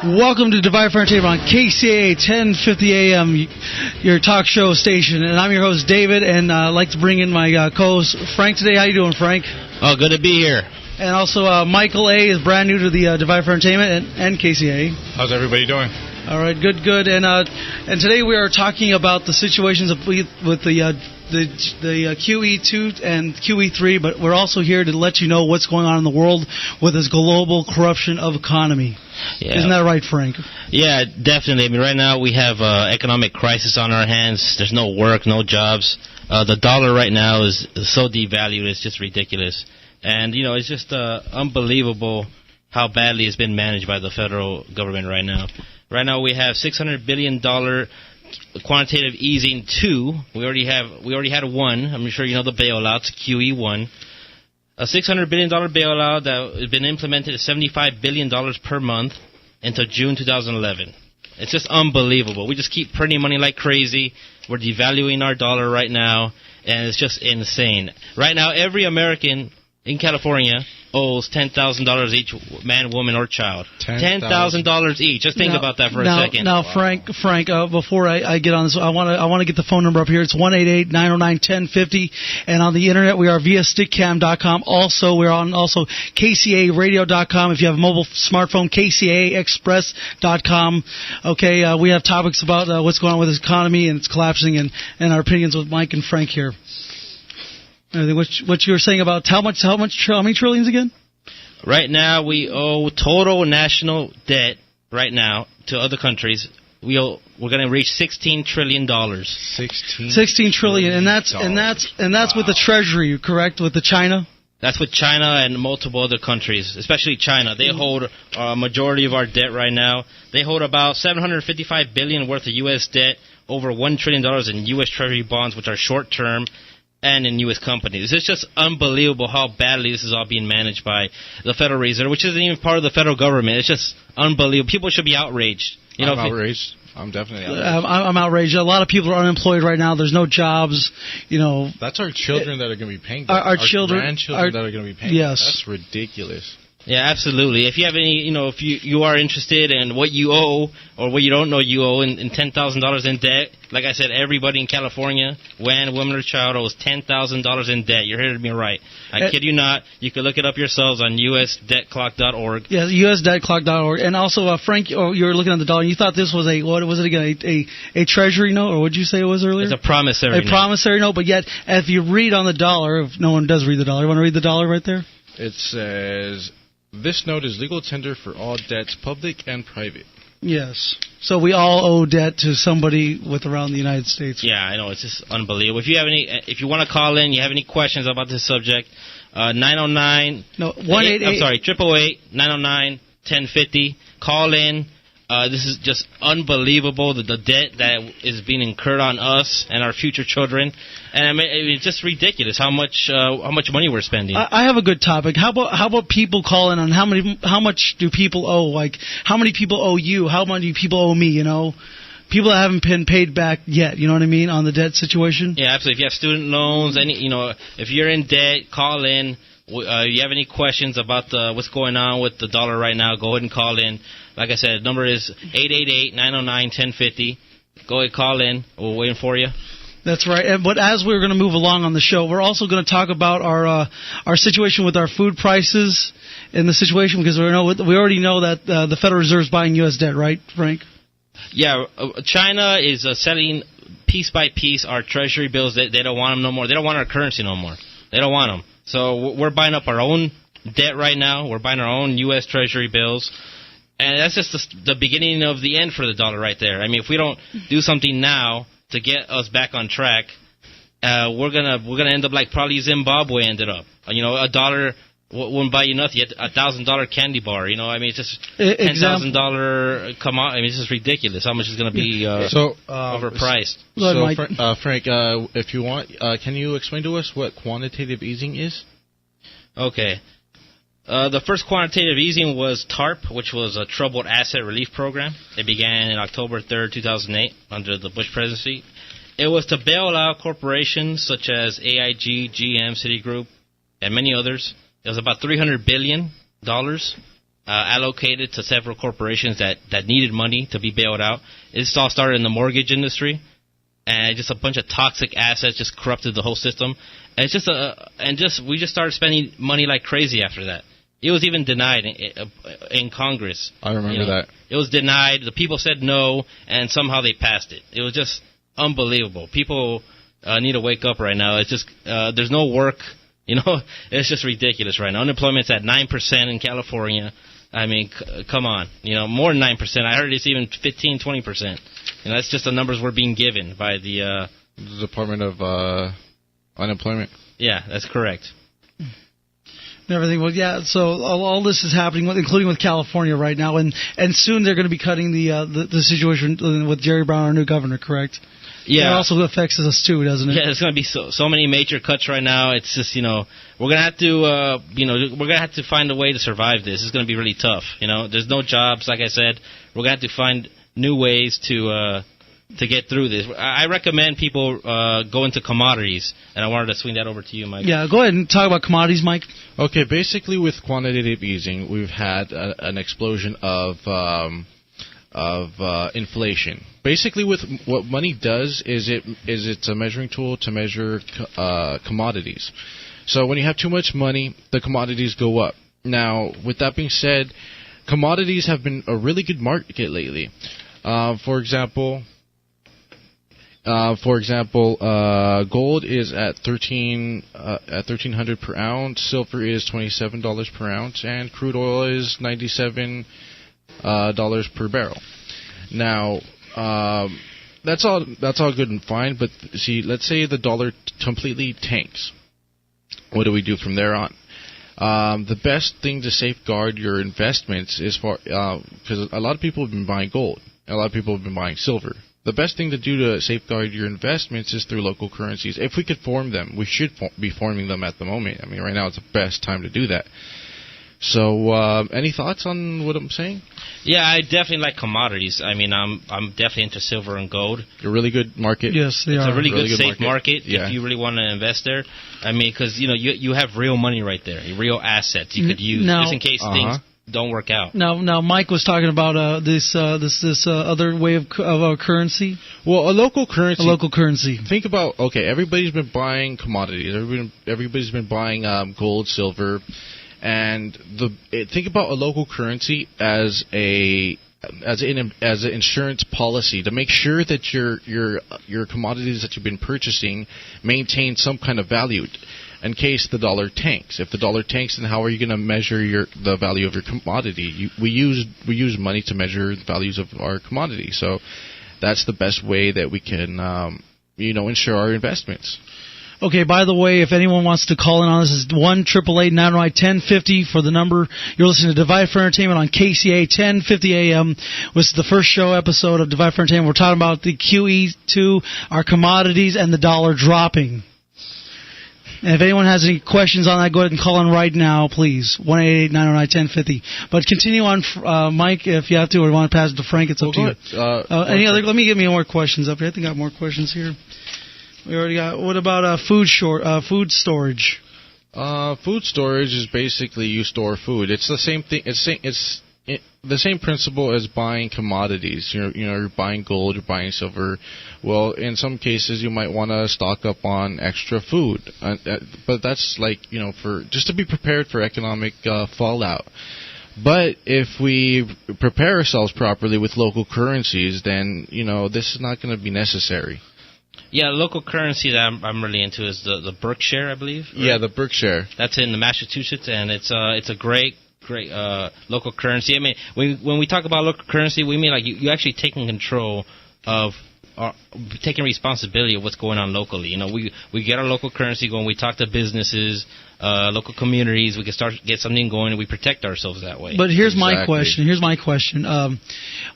Welcome to Divide for Entertainment on KCAA 1050 AM, your talk show station. And I'm your host, David, and I'd like to bring in my co-host, Frank, today. How you doing, Frank? Oh, good to be here. And also, Michael A. is brand new to the Divide for Entertainment and KCAA. How's everybody doing? All right, good. And today we are talking about the situations with the QE2 and QE3, but we're also here to let you know what's going on in the world with this global corruption of economy. Yeah. Isn't that right, Frank? Yeah, definitely. I mean, right now we have economic crisis on our hands. There's no work, no jobs. The dollar right now is so devalued, it's just ridiculous. And, you know, it's just unbelievable how badly it's been managed by the federal government right now. Right now we have $600 billion quantitative easing 2. We already had 1. I'm sure you know the bailouts, QE1. A $600 billion bailout that has been implemented at $75 billion per month until June 2011. It's just unbelievable. We just keep printing money like crazy. We're devaluing our dollar right now, and it's just insane. Right now, every American in California owes $10,000 each, man, woman, or child. $10,000 each. Just think about that for a second. Now, Frank, before I get on this, I want to get the phone number up here. It's 1-888-909-1050, and on the internet we are via stickcam.com. Also, we're on KCARadio.com. If you have a mobile smartphone, KCAExpress.com. Okay, we have topics about what's going on with the economy and it's collapsing, and our opinions with Mike and Frank here. What you were saying about how many trillions again? Right now, we owe total national debt right now to other countries. We're going to reach $16 trillion. $16 trillion, and that's with the Treasury, correct? With the China. That's with China and multiple other countries, especially China. They hold a majority of our debt right now. They hold about $755 billion worth of U.S. debt, over $1 trillion in U.S. Treasury bonds, which are short-term, and in U.S. companies. It's just unbelievable how badly this is all being managed by the Federal Reserve, which isn't even part of the federal government. It's just unbelievable. People should be outraged. I'm outraged. I'm definitely outraged. I'm outraged. A lot of people are unemployed right now. There's no jobs. You know, that's our children that are going to be paying. Our children, grandchildren that are going to be paying. Yes, that's ridiculous. Yeah, absolutely. If you have any, if you are interested in what you owe or what you don't know you owe in $10,000 in debt, like I said, everybody in California, man, woman, or child owes $10,000 in debt. You're hearing me right. I kid you not. You can look it up yourselves on usdebtclock.org. Yeah, usdebtclock.org. And also, Frank, you were looking at the dollar. You thought this was what was it again? A treasury note, or what did you say it was earlier? It's a promissory note. A promissory note, but yet, if you read on the dollar, if no one does read the dollar, you want to read the dollar right there? It says, this note is legal tender for all debts, public and private. Yes. So we all owe debt to somebody around the United States. Yeah, I know. It's just unbelievable. If you want to call in, you have any questions about this subject, 888-909-1050. Call in. This is just unbelievable, the debt that is being incurred on us and our future children. And I mean, it's just ridiculous how much money we're spending. I have a good topic. How about people calling on how much do people owe? Like, how many people owe you? How many people owe me? You know, people that haven't been paid back yet. You know what I mean, on the debt situation. Yeah, absolutely. If you have student loans, if you're in debt, call in. You have any questions about what's going on with the dollar right now, go ahead and call in. Like I said, the number is 888-909-1050. Go ahead, call in. We're waiting for you. That's right. But as we're going to move along on the show, we're also going to talk about our situation with our food prices and the situation, because we already know that the Federal Reserve is buying U.S. debt, right, Frank? Yeah, China is selling piece by piece our treasury bills. They don't want them no more. They don't want our currency no more. They don't want them. So we're buying up our own debt right now. We're buying our own U.S. Treasury bills. And that's just the beginning of the end for the dollar right there. I mean, if we don't do something now to get us back on track, we're gonna end up like probably Zimbabwe ended up. A dollar wouldn't buy you nothing. You had $1,000 candy bar. I mean, it's just $10,000 come on. I mean, it's just ridiculous how much is going to be overpriced. Frank, if you want, can you explain to us what quantitative easing is? Okay. The first quantitative easing was TARP, which was a Troubled Asset Relief Program. It began in October 3rd, 2008, under the Bush presidency. It was to bail out corporations such as AIG, GM, Citigroup, and many others. It was about $300 billion. allocated to several corporations that needed money to be bailed out. This all started in the mortgage industry, and just a bunch of toxic assets just corrupted the whole system. And we just started spending money like crazy after that. It was even denied in Congress. I remember that. It was denied. The people said no, and somehow they passed it. It was just unbelievable. People need to wake up right now. It's just there's no work. It's just ridiculous right now. Unemployment's at 9% in California. I mean, come on. More than 9%. I heard it's even 15, 20%. That's just the numbers we're being given by the Department of Unemployment. Yeah, that's correct. Everything. Well, yeah. So all this is happening, including with California right now, and soon they're going to be cutting the situation with Jerry Brown, our new governor. Correct? Yeah. It also affects us too, doesn't it? Yeah, there's going to be so many major cuts right now. It's just we're going to have to we're going to have to find a way to survive this. It's going to be really tough. There's no jobs, like I said. We're going to have to find new ways to get through this. I recommend people go into commodities, and I wanted to swing that over to you, Mike. Yeah, go ahead and talk about commodities, Mike. Okay, basically with quantitative easing, we've had an explosion of inflation. Basically, with what money does is it's a measuring tool to measure commodities. So when you have too much money, the commodities go up. Now, with that being said, commodities have been a really good market lately. For example, gold is at $1,300 per ounce, silver is $27 per ounce, and crude oil is $97 per barrel. Now, that's all good and fine, but see, let's say the dollar completely tanks. What do we do from there on? The best thing to safeguard your investments is because a lot of people have been buying gold, a lot of people have been buying silver. The best thing to do to safeguard your investments is through local currencies. If we could form them, we should be forming them at the moment. I mean, right now it's the best time to do that. So, any thoughts on what I'm saying? Yeah, I definitely like commodities. I mean, I'm definitely into silver and gold. A really good market. Yes, they are. It's a really good safe market yeah. if you really want to invest there. I mean, because you have real money right there, real assets you could use just in case things don't work out. Now, Mike was talking about this other way of currency. Well, a local currency. A local currency. Think about everybody's been buying commodities. Everybody's been buying gold, silver, and think about a local currency as an insurance policy to make sure that your commodities that you've been purchasing maintain some kind of value in case the dollar tanks. If the dollar tanks, then how are you going to measure the value of your commodity? We use money to measure the values of our commodity. So that's the best way that we can insure our investments. Okay, by the way, if anyone wants to call in on this, is 1-888-909-1050 for the number. You're listening to Divide for Entertainment on KCAA 1050 AM. This is the first show episode of Divide for Entertainment. We're talking about the QE2, our commodities, and the dollar dropping. And if anyone has any questions on that, go ahead and call in right now, please. 1-888-909-1050. But continue on, Mike, if you have to, or want to pass it to Frank, it's up to you. Let me get me more questions up here. I think I got more questions here. We already got. What about food storage? Food storage is basically you store food. It's the same thing. It's the same principle as buying commodities. You're buying gold, you're buying silver. Well, in some cases you might want to stock up on extra food, but that's for just to be prepared for economic fallout. But if we prepare ourselves properly with local currencies, then this is not going to be necessary. Yeah, the local currency that I'm really into is the Berkshire, I believe. Right? Yeah, the Berkshire. That's in Massachusetts, and it's a great local currency. I mean, when we talk about local currency, we mean like you actually taking control of taking responsibility of what's going on locally. We get our local currency going. We talk to businesses, local communities. We can get something going, and we protect ourselves that way. But here's my question.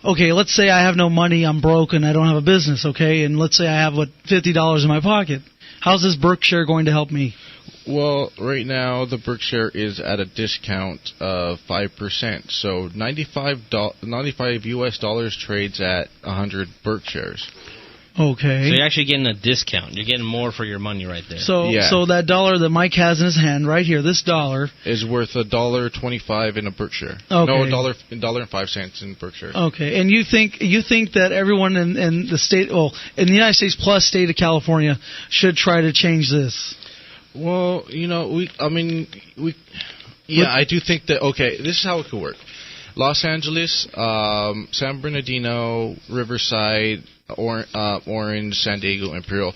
Okay, let's say I have no money. I'm broke, and I don't have a business. Okay, and let's say I have $50 in my pocket. How's this Berkshire going to help me? Well, right now the Berkshire is at a discount of 5%. So $95 US trades at 100 Berkshires. Okay. So you're actually getting a discount. You're getting more for your money right there. So that dollar that Mike has in his hand right here, this dollar is worth $1.25 in a Berkshire. Okay. No, $1.05 in Berkshire. Okay. And you think that everyone in the state, in the United States plus state of California, should try to change this? Well, I do think that. Okay, this is how it could work. Los Angeles, San Bernardino, Riverside, Orange, San Diego, Imperial.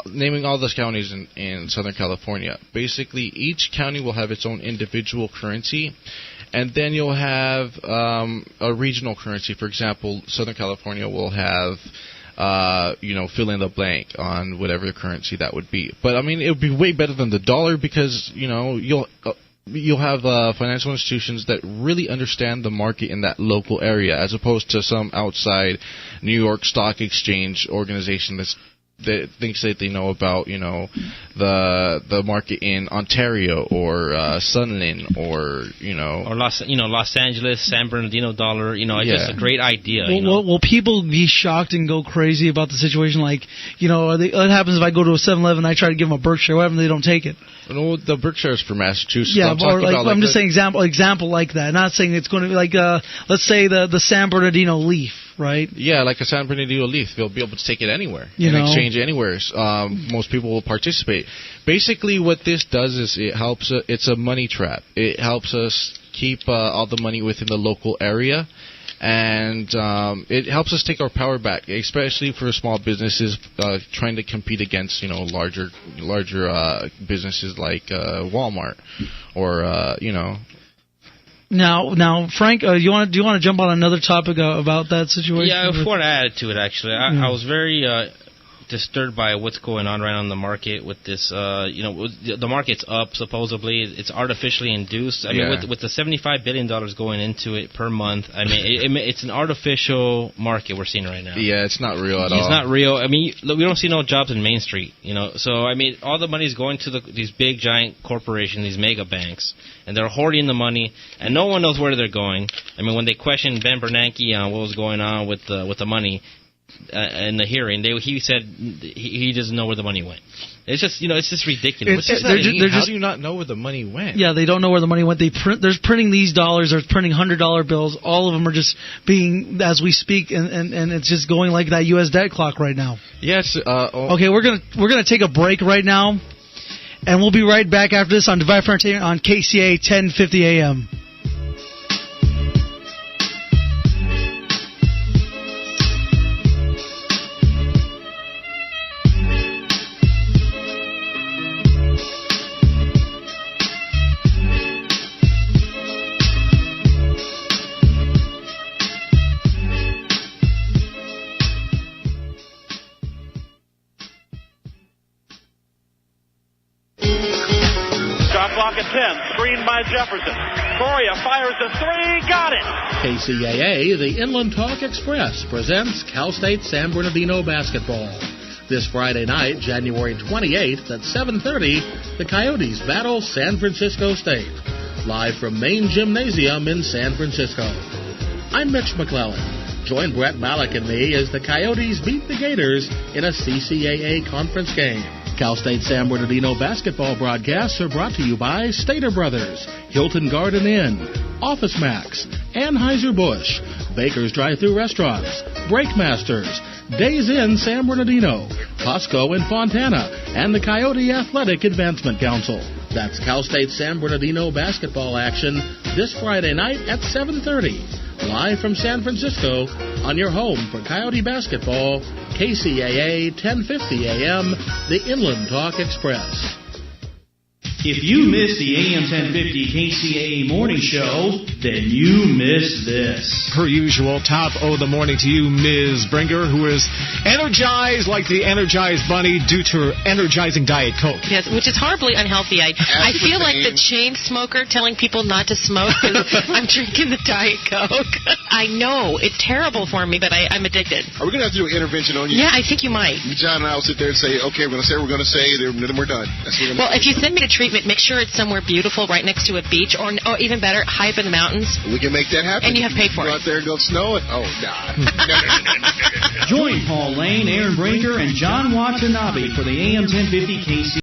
Naming all those counties in Southern California. Basically, each county will have its own individual currency, and then you'll have a regional currency. For example, Southern California will have, fill in the blank on whatever currency that would be. But it would be way better than the dollar because you'll have financial institutions that really understand the market in that local area, as opposed to some outside New York Stock Exchange organization that thinks that they know about, the market in Ontario or Sunland or Los Angeles, San Bernardino dollar. It's just a great idea. Will people be shocked and go crazy about the situation? Like, what happens if I go to a 7-Eleven and I try to give them a Berkshire? What happens if they don't take it? No, the Berkshire's for Massachusetts. Yeah, I'm just saying example like that. Not saying it's going to be like, let's say the San Bernardino Leaf, right? Yeah, like a San Bernardino Leaf. They'll be able to take it anywhere and exchange anywhere. Most people will participate. Basically, what this does is it helps. It's a money trap. It helps us keep all the money within the local area. And it helps us take our power back, especially for small businesses trying to compete against larger businesses like Walmart or Now, Frank, do you want to jump on another topic about that situation? Yeah, before I add to it, actually, I was very disturbed by what's going on right now in the market with this. The market's up supposedly. It's artificially induced. With the $75 billion going into it per month, it's an artificial market we're seeing right now. Yeah, it's not real at all. It's not real. We don't see no jobs in Main Street. So all the money's going to these big giant corporations, these mega banks, and they're hoarding the money, and no one knows where they're going. When they questioned Ben Bernanke on what was going on with the money. In the hearing, he said he doesn't know where the money went. It's just ridiculous. How do you not know where the money went? Yeah, they don't know where the money went. They're printing these dollars. They're printing $100 bills. All of them are just being, as we speak, and it's just going like that U.S. debt clock right now. Yes. Okay, we're gonna take a break right now, and we'll be right back after this on Divide for Entertainment on KCAA 1050 AM. Jefferson. Coria fires the three. Got it. KCAA, the Inland Talk Express, presents Cal State San Bernardino basketball. This Friday night, January 28th at 7:30, the Coyotes battle San Francisco State. Live from Main Gymnasium in San Francisco. I'm Mitch McClellan. Join Brett Malik and me as the Coyotes beat the Gators in a CCAA conference game. Cal State San Bernardino basketball broadcasts are brought to you by Stater Brothers, Hilton Garden Inn, Office Max, Anheuser-Busch, Baker's Drive-Thru Restaurants, Breakmasters, Days Inn San Bernardino, Costco in Fontana, and the Coyote Athletic Advancement Council. That's Cal State San Bernardino basketball action this Friday night at 7:30. Live from San Francisco on your home for Coyote basketball, KCAA 1050 AM, the Inland Talk Express. If you missed the AM 1050 KCAA morning show, then you missed this. Per usual, top of the morning to you, Ms. Bringer, who is energized like the Energized Bunny due to her energizing Diet Coke. Yes, which is horribly unhealthy. I feel like the chain smoker telling people not to smoke because I'm drinking the Diet Coke. I know, it's terrible for me, but I'm addicted. Are we going to have to do an intervention on you? Yeah, I think you might. John and I will sit there and say, okay, we're going to say what we're going to say, then we're done. Well, if you send me to treatment, treatment, make sure it's somewhere beautiful right next to a beach, or even better, high up in the mountains. We can make that happen. And you have paid for it. Go out there and go snow it. Oh, nah. No. Join Paul Lane, Aaron Brinker, and John Watanabe for the AM 1050 KC.